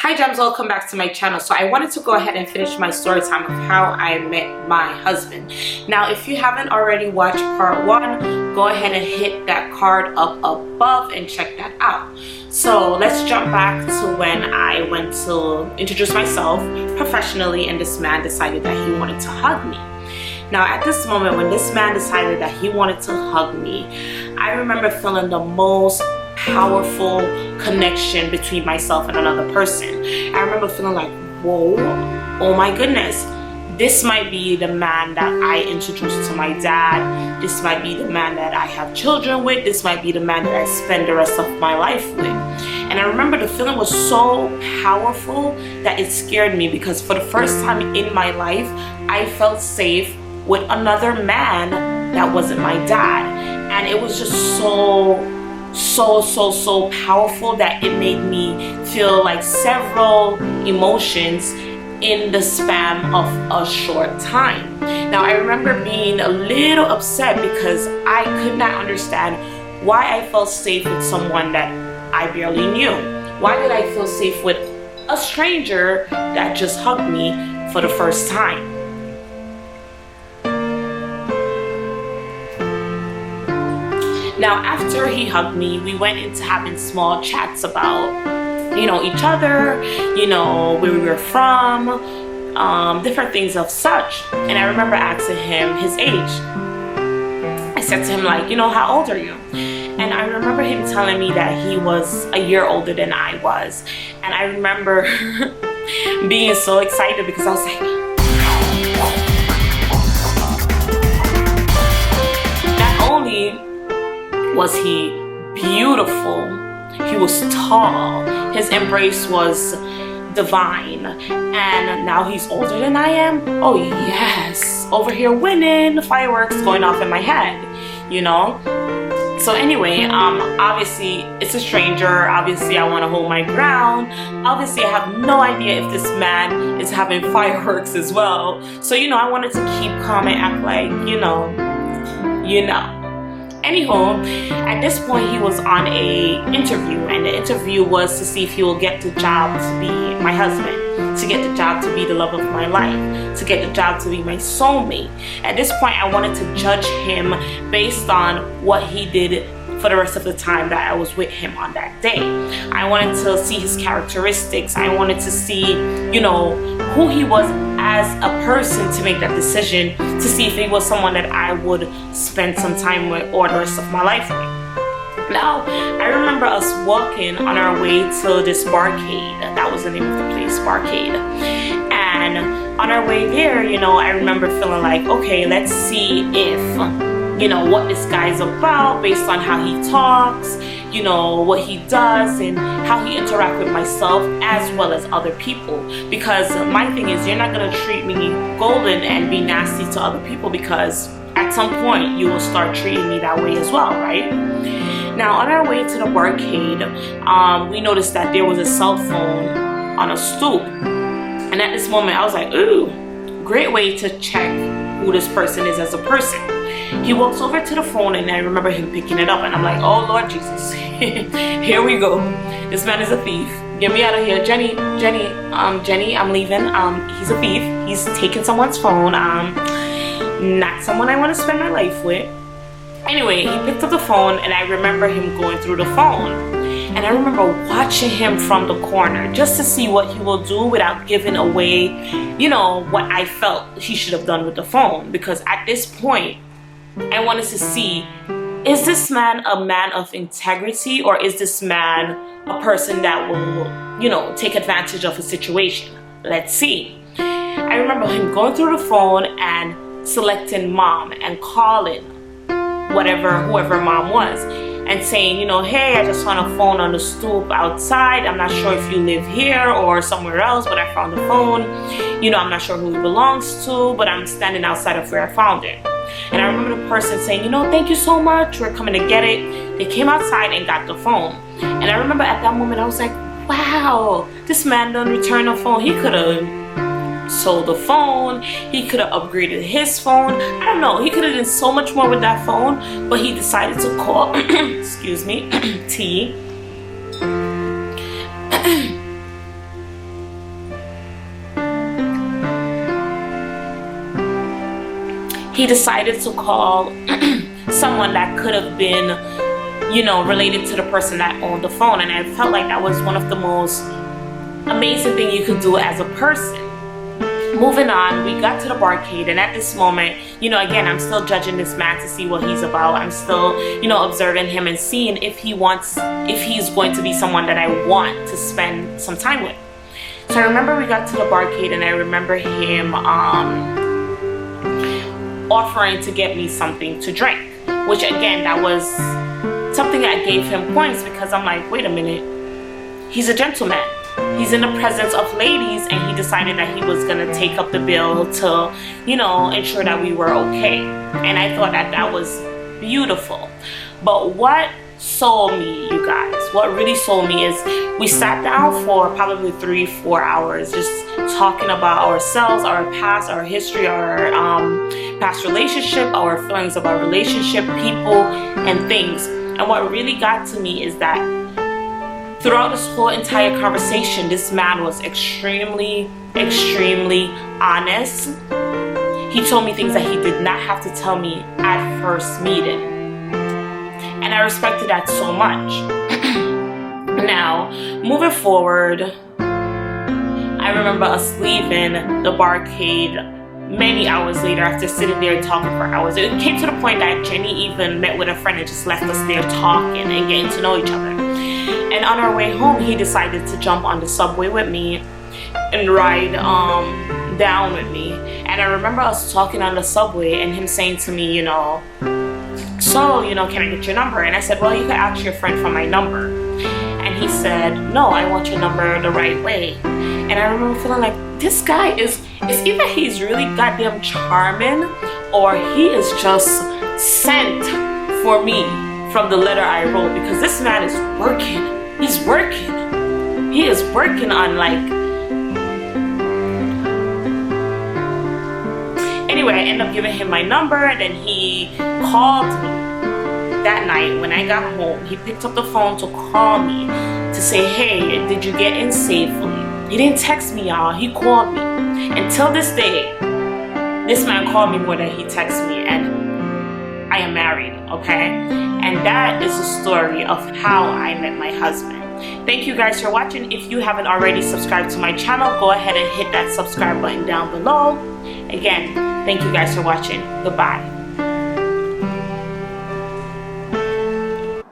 Hi gems, welcome back to my channel. So I wanted to go ahead and finish my story time of how I met my husband. Now if you haven't already watched part 1, go ahead and hit that card up above and check that out. So let's jump back to when I went to introduce myself professionally and this man decided that he wanted to hug me. Now at this moment when this man decided that he wanted to hug me, I remember feeling the most powerful connection between myself and another person. I remember feeling like, whoa, oh my goodness, this might be the man that I introduced to my dad. This might be the man that I have children with. This might be the man that I spend the rest of my life with. And I remember the feeling was so powerful that it scared me, because for the first time in my life I felt safe with another man that wasn't my dad. And it was just so powerful that it made me feel like several emotions in the span of a short time. Now I remember being a little upset because I could not understand why I felt safe with someone that I barely knew. Why did I feel safe with a stranger that just hugged me for the first time? Now after he hugged me, we went into having small chats about, each other, where we were from, different things of such. And I remember asking him his age. I said to him like, how old are you? And I remember him telling me that he was a year older than I was. And I remember being so excited because I was like, not only was he beautiful, he was tall, his embrace was divine, and now he's older than I am. Oh yes, over here winning, fireworks going off in my head, So anyway, obviously it's a stranger. Obviously I want to hold my ground. Obviously I have no idea if this man is having fireworks as well. So I wanted to keep calm and act like, Anywho, at this point he was on a interview, and the interview was to see if he will get the job to be my husband, to get the job to be the love of my life, to get the job to be my soulmate. At this point I wanted to judge him based on what he did for the rest of the time that I was with him on that day. I wanted to see his characteristics. I wanted to see, who he was as a person, to make that decision, to see if he was someone that I would spend some time with or the rest of my life with. Now, I remember us walking on our way to this barcade. That was the name of the place, Barcade. And on our way there, I remember feeling like, okay, let's see if what this guy's about based on how he talks, what he does and how he interacts with myself as well as other people. Because my thing is, you're not going to treat me golden and be nasty to other people, because at some point you will start treating me that way as well, right? Now on our way to the barcade, we noticed that there was a cell phone on a stoop. And at this moment I was like, ooh, great way to check who this person is as a person. He walks over to the phone and I remember him picking it up, and I'm like, oh Lord Jesus, here we go. This man is a thief. Get me out of here. Jenny, I'm leaving. He's a thief. He's taking someone's phone. Not someone I want to spend my life with. Anyway, he picked up the phone and I remember him going through the phone. And I remember watching him from the corner just to see what he will do without giving away, what I felt he should have done with the phone. Because at this point, I wanted to see, is this man a man of integrity, or is this man a person that will, take advantage of a situation? Let's see. I remember him going through the phone and selecting mom and calling whoever mom was, and saying, hey, I just found a phone on the stoop outside. I'm not sure if you live here or somewhere else, but I found the phone. I'm not sure who it belongs to, but I'm standing outside of where I found it. And I remember the person saying, thank you so much, we're coming to get it. They came outside and got the phone. And I remember at that moment I was like, wow, this man done returned the phone. He could have sold the phone, he could have upgraded his phone, I don't know, he could have done so much more with that phone, but he decided to call excuse me, T he decided to call someone that could have been, you know, related to the person that owned the phone. And I felt like that was one of the most amazing thing you could do as a person. Moving on, we got to the barcade, and at this moment, you know, again, I'm still judging this man to see what he's about. I'm still, you know, observing him and seeing if he's going to be someone that I want to spend some time with. So I remember we got to the barcade, and I remember him offering to get me something to drink, which again, that was something I gave him points, because I'm like, wait a minute, he's a gentleman. He's in the presence of ladies, and he decided that he was gonna take up the bill to, you know, ensure that we were okay. And I thought that that was beautiful. But what sold me, you guys, what really sold me is we sat down for probably 3-4 hours just talking about ourselves, our past, our history, our past relationship, our feelings about relationship, people, and things. And what really got to me is that throughout this whole entire conversation, this man was extremely, extremely honest. He told me things that he did not have to tell me at first meeting. And I respected that so much. Now, moving forward, I remember us leaving the barcade many hours later after sitting there talking for hours. It came to the point that Jenny even met with a friend and just left us there talking and getting to know each other. And on our way home, he decided to jump on the subway with me and ride down with me. And I remember us talking on the subway and him saying to me, you know, so, you know, can I get your number? And I said, well, you could ask your friend for my number. And he said, no, I want your number the right way. And I remember feeling like this guy it's either he's really goddamn charming, or he is just sent for me from the letter I wrote, because this man is working. He's working. He is working on, like... Anyway, I ended up giving him my number, and then he called me that night when I got home. He picked up the phone to call me to say, hey, did you get in safely? He didn't text me, y'all. He called me. Until this day, this man called me more than he texted me, and I am married, okay? And that is the story of how I met my husband. Thank you guys for watching. If you haven't already subscribed to my channel, go ahead and hit that subscribe button down below. Again, thank you guys for watching. Goodbye.